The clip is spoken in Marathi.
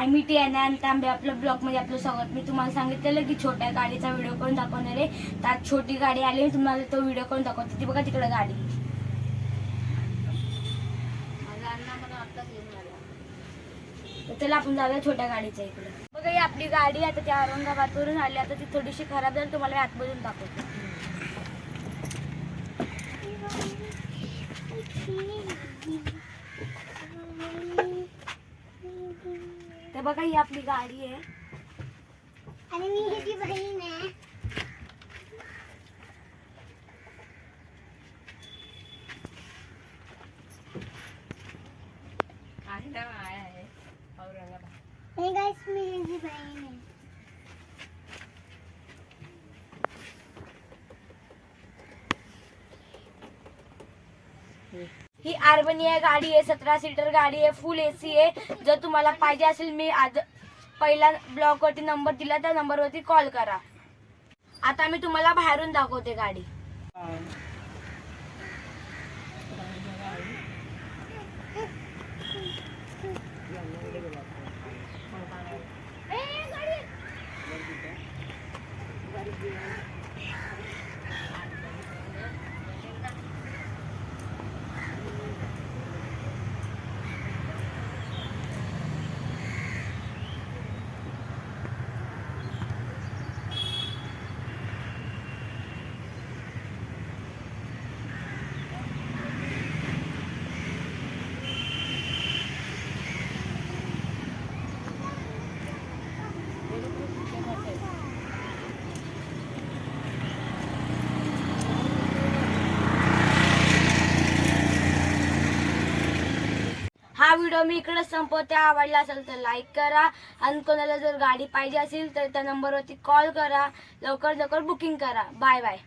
हाय मी टीना आणि तांबे आपल्या ब्लॉगमध्ये आपलं स्वागत. मी तुम्हाला सांगितलेलं की छोट्या गाडीचा व्हिडिओ करून दाखवणार आहे. त्यात छोटी गाडी आली, मी तुम्हाला तो व्हिडिओ करून दाखवते. ती बघा तिकडे गाडी. तर चला आपण जाऊया छोट्या गाडीच्या इकडे. बघा ही आपली गाडी आता ती औरंगाबादवरून आली. आता ती थोडीशी खराब झाली, तुम्हाला आतमधून दाखवते. ते बघा ही आपली गाडी आहे आणि मी हिची बहीण आहे. आणि गाइस मी हिची बहीण आहे. ही आर्बनिया गाडी आहे, 17 सीटर गाडी आहे, फुल एसी आहे. जर तुम्हाला पाहिजे असेल, मी आज पहिला ब्लॉग वरती नंबर दिला, त्या नंबरवरती कॉल करा. आता मी तुम्हाला बाहेरून दाखवते गाडी. हा व्हिडिओ मी इकडे संपवते. आवडला असेल तर लाईक करा आणि कोणाला जर गाडी पाहिजे असेल तर त्या नंबरवरती कॉल करा. लवकर बुकिंग करा. Bye bye.